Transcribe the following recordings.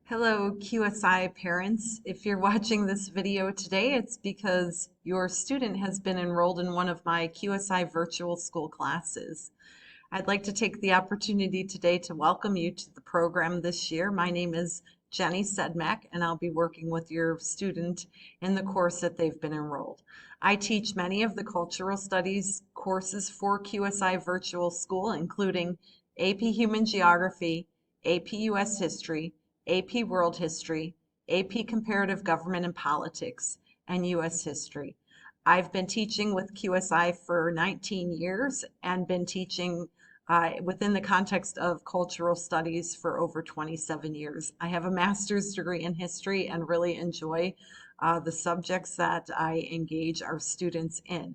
Hello, QSI parents. If you're watching this video today, it's because your student has been enrolled in one of my QSI virtual school classes. I'd like to take the opportunity today to welcome you to the program this year. My name is Jenny Sedmak, and I'll be working with your student in the course that they've been enrolled. I teach many of the cultural studies courses for QSI virtual school, including AP Human Geography, AP US History, AP World History, AP Comparative Government and Politics, and US History. I've been teaching with QSI for 19 years and been teaching within the context of cultural studies for over 27 years. I have a master's degree in history and really enjoy the subjects that I engage our students in.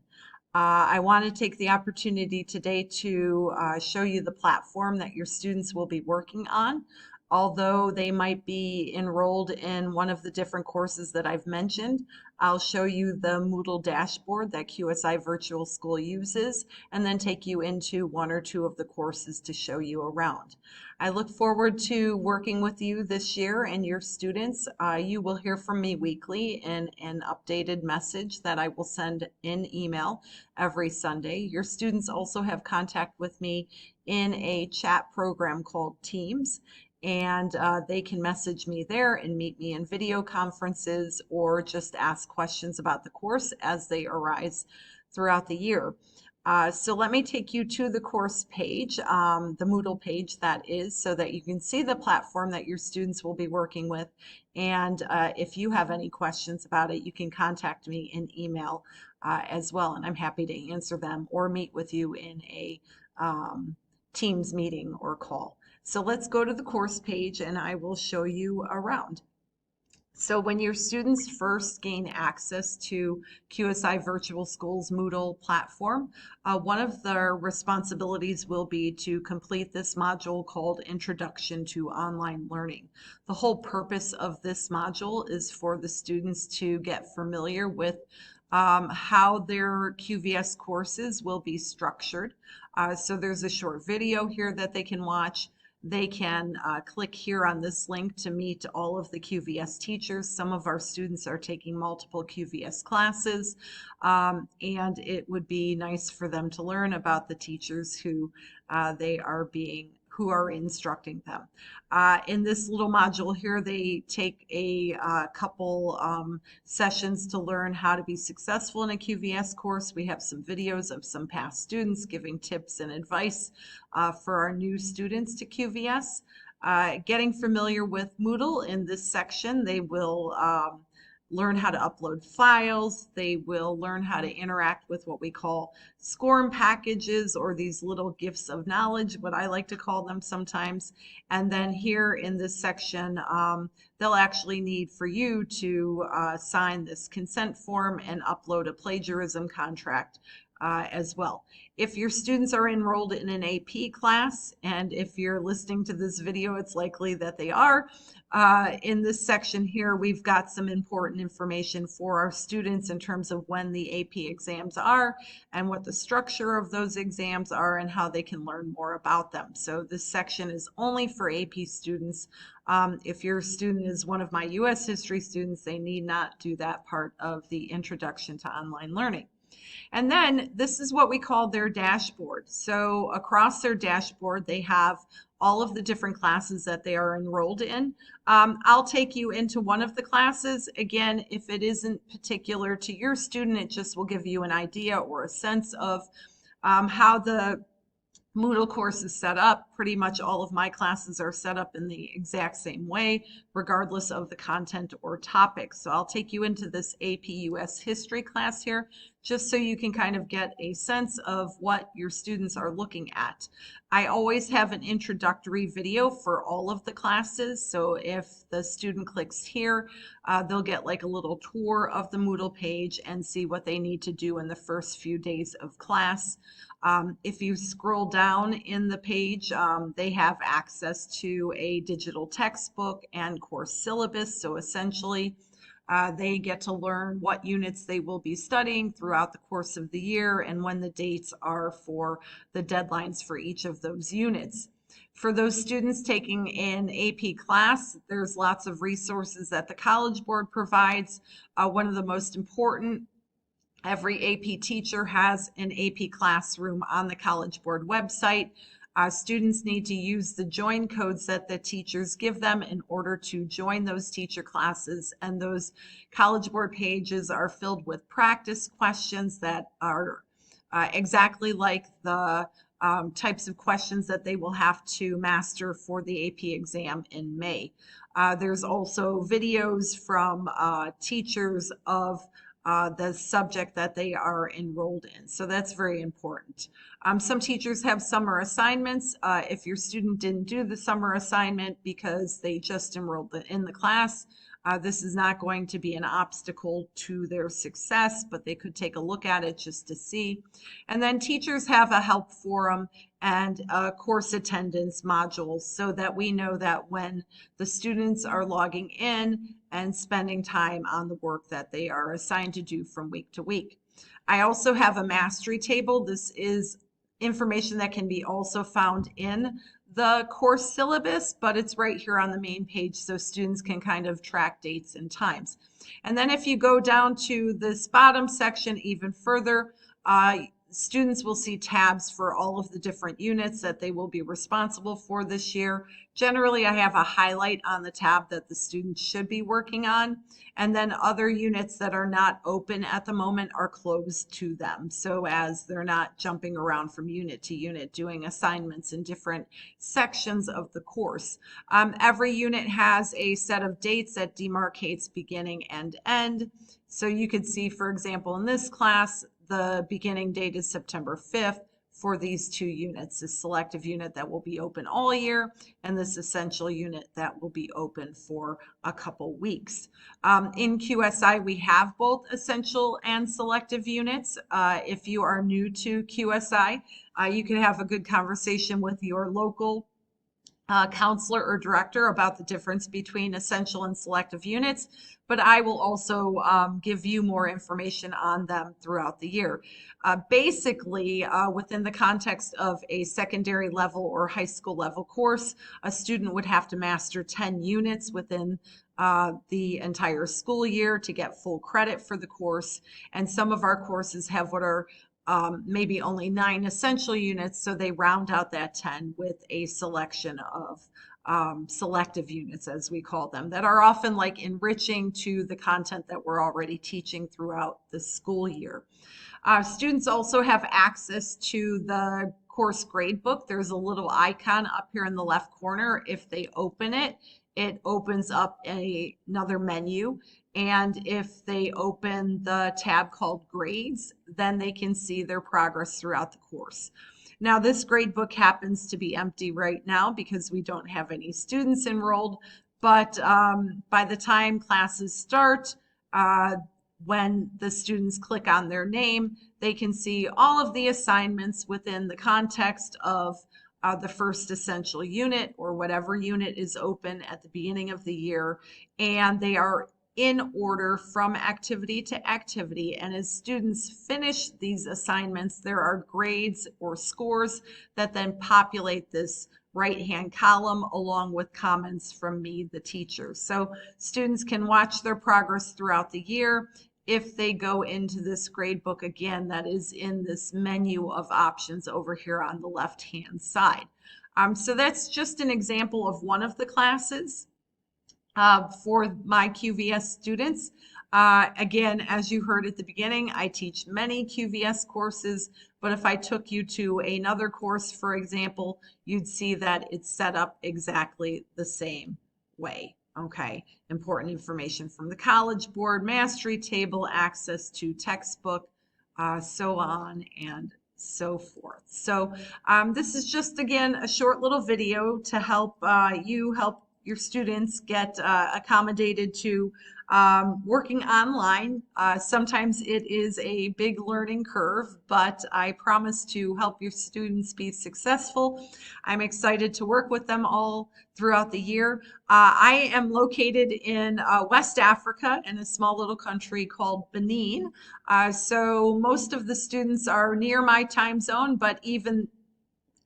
I want to take the opportunity today to show you the platform that your students will be working on. Although they might be enrolled in one of the different courses that I've mentioned, I'll show you the Moodle dashboard that QSI Virtual School uses, and then take you into one or two of the courses to show you around. I look forward to working with you this year and your students. You will hear from me weekly in an updated message that I will send in email every Sunday. Your students also have contact with me in a chat program called Teams, and they can message me there and meet me in video conferences or just ask questions about the course as they arise throughout the year. So let me take you to the course page, the Moodle page that is, so that you can see the platform that your students will be working with. And if you have any questions about it, you can contact me in email as well, and I'm happy to answer them or meet with you in a Teams meeting or call. So let's go to the course page and I will show you around. So when your students first gain access to QSI Virtual School's Moodle platform, one of their responsibilities will be to complete this module called Introduction to Online Learning. The whole purpose of this module is for the students to get familiar with how their QVS courses will be structured. So there's a short video here that they can watch. They can click here on this link to meet all of the QVS teachers. Some of our students are taking multiple QVS classes, and it would be nice for them to learn about the teachers who who are instructing them. In this little module here, they take a couple sessions to learn how to be successful in a QVS course. We have some videos of some past students giving tips and advice for our new students to QVS. Getting familiar with Moodle in this section, they will learn how to upload files. They will learn how to interact with what we call SCORM packages, or these little gifts of knowledge, what I like to call them sometimes. And then here in this section, they'll actually need for you to sign this consent form and upload a plagiarism contract as well. If your students are enrolled in an AP class, and if you're listening to this video, it's likely that they are, in this section here, we've got some important information for our students in terms of when the AP exams are and what the structure of those exams are and how they can learn more about them. So this section is only for AP students. If your student is one of my US history students, they need not do that part of the introduction to online learning. And then this is what we call their dashboard. So across their dashboard, they have all of the different classes that they are enrolled in. I'll take you into one of the classes. Again, if it isn't particular to your student, it just will give you an idea or a sense of how the Moodle course is set up. Pretty much all of my classes are set up in the exact same way, regardless of the content or topic. So I'll take you into this AP US history class here, just so you can kind of get a sense of what your students are looking at. I always have an introductory video for all of the classes. So if the student clicks here, they'll get like a little tour of the Moodle page and see what they need to do in the first few days of class. If you scroll down in the page, they have access to a digital textbook and course syllabus. So essentially, they get to learn what units they will be studying throughout the course of the year and when the dates are for the deadlines for each of those units. For those students taking an AP class, there's lots of resources that the College Board provides. One of the most important, every AP teacher has an AP classroom on the College Board website. Students need to use the join codes that the teachers give them in order to join those teacher classes. And those College Board pages are filled with practice questions that are exactly like the types of questions that they will have to master for the AP exam in May. There's also videos from teachers of the subject that they are enrolled in. So that's very important. Some teachers have summer assignments. If your student didn't do the summer assignment because they just enrolled in the class, this is not going to be an obstacle to their success, but they could take a look at it just to see. And then teachers have a help forum and course attendance modules so that we know that when the students are logging in and spending time on the work that they are assigned to do from week to week. I also have a mastery table. This is information that can be also found in the course syllabus, but it's right here on the main page so students can kind of track dates and times. And then if you go down to this bottom section even further, students will see tabs for all of the different units that they will be responsible for this year. Generally, I have a highlight on the tab that the students should be working on, and then other units that are not open at the moment are closed to them, so as they're not jumping around from unit to unit doing assignments in different sections of the course. Every unit has a set of dates that demarcates beginning and end. So you could see, for example, in this class, the beginning date is September 5th for these two units, this selective unit that will be open all year and this essential unit that will be open for a couple weeks. In QSI, we have both essential and selective units. If you are new to QSI, you can have a good conversation with your local counselor or director about the difference between essential and selective units, but I will also give you more information on them throughout the year. Basically, within the context of a secondary level or high school level course, a student would have to master 10 units within the entire school year to get full credit for the course. And some of our courses have what are maybe only 9 essential units, so they round out that 10 with a selection of selective units, as we call them, that are often like enriching to the content that we're already teaching throughout the school year. Students also have access to the course grade book. There's a little icon up here in the left corner. If they open it, it opens up another menu. And if they open the tab called grades, then they can see their progress throughout the course. Now, this grade book happens to be empty right now because we don't have any students enrolled, but by the time classes start, when the students click on their name, they can see all of the assignments within the context of the first essential unit or whatever unit is open at the beginning of the year, and they are in order from activity to activity. And as students finish these assignments, there are grades or scores that then populate this right-hand column along with comments from me, the teacher. So students can watch their progress throughout the year. If they go into this grade book again, that is in this menu of options over here on the left-hand side. So that's just an example of one of the classes for my QVS students. Again, as you heard at the beginning, I teach many QVS courses, but if I took you to another course, for example, you'd see that it's set up exactly the same way. Okay, important information from the College Board, mastery table, access to textbook, so on and so forth. So this is just, again, a short little video to help help your students get accommodated to working online. Sometimes it is a big learning curve, but I promise to help your students be successful. I'm excited to work with them all throughout the year. I am located in West Africa in a small little country called Benin. So most of the students are near my time zone, but even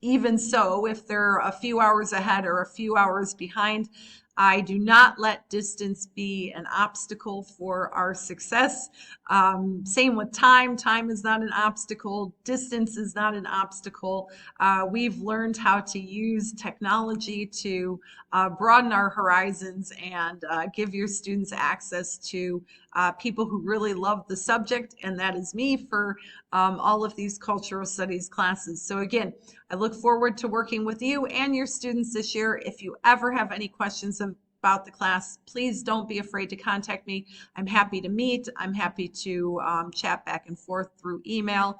even so, if they're a few hours ahead or a few hours behind, I do not let distance be an obstacle for our success. Same with time. Time is not an obstacle. Distance is not an obstacle. We've learned how to use technology to broaden our horizons and give your students access to people who really love the subject, and that is me for all of these cultural studies classes. So again, I look forward to working with you and your students this year. If you ever have any questions about the class, please don't be afraid to contact me. I'm happy to meet. I'm happy to chat back and forth through email,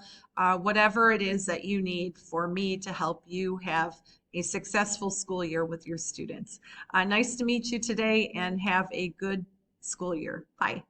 whatever it is that you need for me to help you have a successful school year with your students. Nice to meet you today, and have a good school year. Bye.